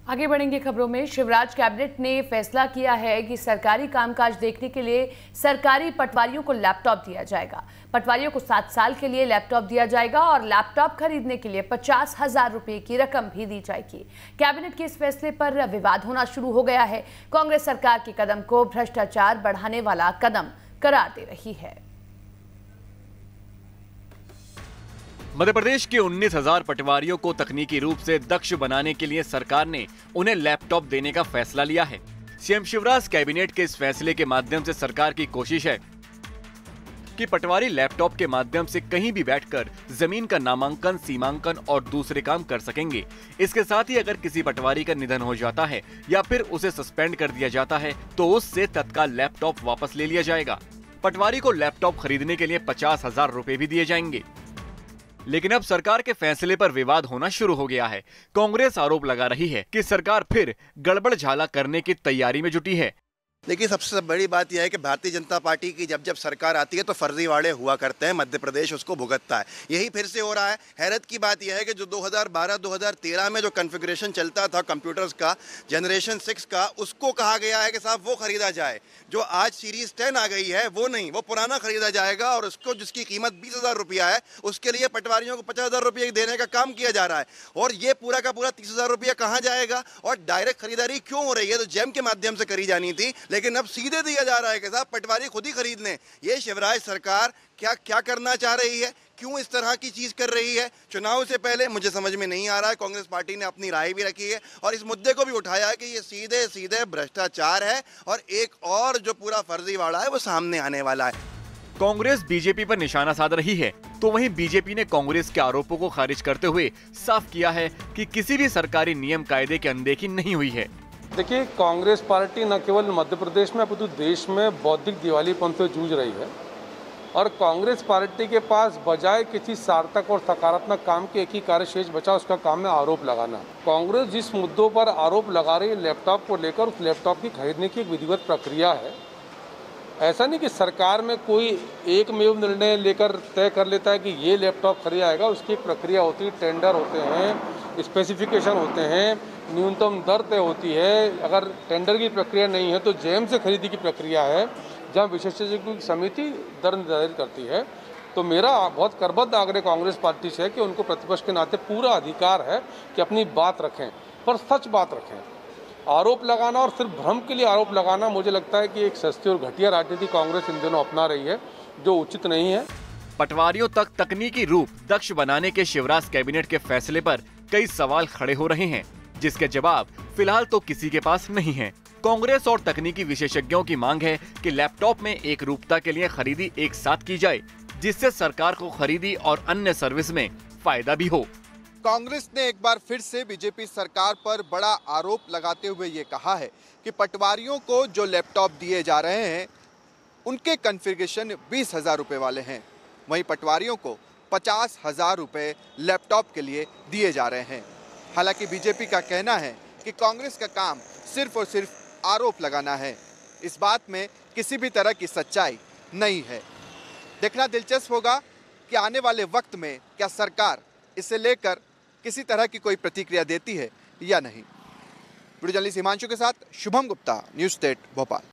आगे बढ़ेंगे खबरों में। शिवराज कैबिनेट ने फैसला किया है कि सरकारी कामकाज देखने के लिए सरकारी पटवारियों को लैपटॉप दिया जाएगा। पटवारियों को 7 साल के लिए लैपटॉप दिया जाएगा और लैपटॉप खरीदने के लिए 50,000 रुपए की रकम भी दी जाएगी। कैबिनेट के इस फैसले पर विवाद होना शुरू हो गया है। कांग्रेस सरकार के कदम को भ्रष्टाचार बढ़ाने वाला कदम करार दे रही है। मध्य प्रदेश के 19,000 पटवारियों को तकनीकी रूप से दक्ष बनाने के लिए सरकार ने उन्हें लैपटॉप देने का फैसला लिया है। सीएम शिवराज कैबिनेट के इस फैसले के माध्यम से सरकार की कोशिश है कि पटवारी लैपटॉप के माध्यम से कहीं भी बैठकर जमीन का नामांकन, सीमांकन और दूसरे काम कर सकेंगे। इसके साथ ही अगर किसी पटवारी का निधन हो जाता है या फिर उसे सस्पेंड कर दिया जाता है तो उससे तत्काल लैपटॉप वापस ले लिया जाएगा। पटवारी को लैपटॉप खरीदने के लिए 50,000 रुपए भी दिए जाएंगे। लेकिन अब सरकार के फैसले पर विवाद होना शुरू हो गया है। कांग्रेस आरोप लगा रही है कि सरकार फिर गड़बड़ झाला करने की तैयारी में जुटी है। देखिए, सबसे बड़ी बात यह है कि भारतीय जनता पार्टी की जब सरकार आती है तो फर्जीवाड़े हुआ करते हैं, मध्य प्रदेश उसको भुगतता है। यही फिर से हो रहा है। हैरत की बात यह है कि जो 2012-2013 में जो कॉन्फ़िगरेशन चलता था कंप्यूटर्स का, जनरेशन 6 का, उसको कहा गया है कि साहब वो खरीदा जाए। जो आज सीरीज 10 आ गई है वो नहीं, वो पुराना खरीदा जाएगा और उसको जिसकी कीमत 20,000 रुपया है उसके लिए पटवारियों को 50,000 रुपये देने का काम किया जा रहा है। और ये पूरा का पूरा 30,000 रुपया कहाँ जाएगा? और डायरेक्ट खरीदारी क्यों हो रही है? तो जेम के माध्यम से करी जानी थी, लेकिन अब सीधे दिया जा रहा है कि साहब पटवारी खुद ही खरीद लें। ये शिवराज सरकार क्या करना चाह रही है? क्यों इस तरह की चीज कर रही है? चुनाव से पहले मुझे समझ में नहीं आ रहा है। कांग्रेस पार्टी ने अपनी राय भी रखी है और इस मुद्दे को भी उठाया है कि ये सीधे सीधे भ्रष्टाचार है और एक और जो पूरा फर्जीवाड़ा है वो सामने आने वाला है। कांग्रेस बीजेपी पर निशाना साध रही है तो वहीं बीजेपी ने कांग्रेस के आरोपों को खारिज करते हुए साफ किया है कि किसी भी सरकारी नियम कायदे की अनदेखी नहीं हुई है। देखिए, कांग्रेस पार्टी न केवल मध्य प्रदेश में अपितु देश में बौद्धिक दिवालियेपन से जूझ रही है और कांग्रेस पार्टी के पास बजाय किसी सार्थक और सकारात्मक काम के एक ही कार्य शेष बचा, उसका काम है आरोप लगाना। कांग्रेस जिस मुद्दों पर आरोप लगा रही है लैपटॉप को लेकर, उस लैपटॉप की खरीदने की एक विधिवत प्रक्रिया है। ऐसा नहीं कि सरकार में कोई एकमेव निर्णय लेकर तय कर लेता है कि ये लैपटॉप खरीदाएगा। उसकी एक प्रक्रिया होती है, टेंडर होते हैं, स्पेसिफिकेशन होते हैं, न्यूनतम दर तय होती है। अगर टेंडर की प्रक्रिया नहीं है तो जेम से खरीदी की प्रक्रिया है, जहां विशेषज्ञों की समिति दर निर्धारित करती है। तो मेरा बहुत करबद्ध आग्रह कांग्रेस पार्टी से है कि उनको प्रतिपक्ष के नाते पूरा अधिकार है कि अपनी बात रखें, पर सच बात रखें। आरोप लगाना और सिर्फ भ्रम के लिए आरोप लगाना, मुझे लगता है कि एक सस्ती और घटिया राजनीति कांग्रेस इन दिनों अपना रही है, जो उचित नहीं है। पटवारियों तक तकनीकी रूप दक्ष बनाने के शिवराज कैबिनेट के फैसले पर कई सवाल खड़े हो रहे हैं, जिसके जवाब फिलहाल तो किसी के पास नहीं है। कांग्रेस और तकनीकी विशेषज्ञों की मांग है कि लैपटॉप में एक रूपता के लिए खरीदी एक साथ की जाए, जिससे सरकार को खरीदी और अन्य सर्विस में फायदा भी हो। कांग्रेस ने एक बार फिर से बीजेपी सरकार पर बड़ा आरोप लगाते हुए ये कहा है कि पटवारियों को जो लैपटॉप दिए जा रहे हैं उनके कॉन्फ़िगरेशन 20,000 रुपये वाले हैं, वहीं पटवारियों को 50,000 रुपये लैपटॉप के लिए दिए जा रहे हैं। हालांकि बीजेपी का कहना है कि कांग्रेस का काम सिर्फ और सिर्फ आरोप लगाना है, इस बात में किसी भी तरह की सच्चाई नहीं है। देखना दिलचस्प होगा कि आने वाले वक्त में क्या सरकार इसे लेकर किसी तरह की कोई प्रतिक्रिया देती है या नहीं। वीडियो जर्नलिस्ट हिमांशु के साथ शुभम गुप्ता, न्यूज़ 8 भोपाल।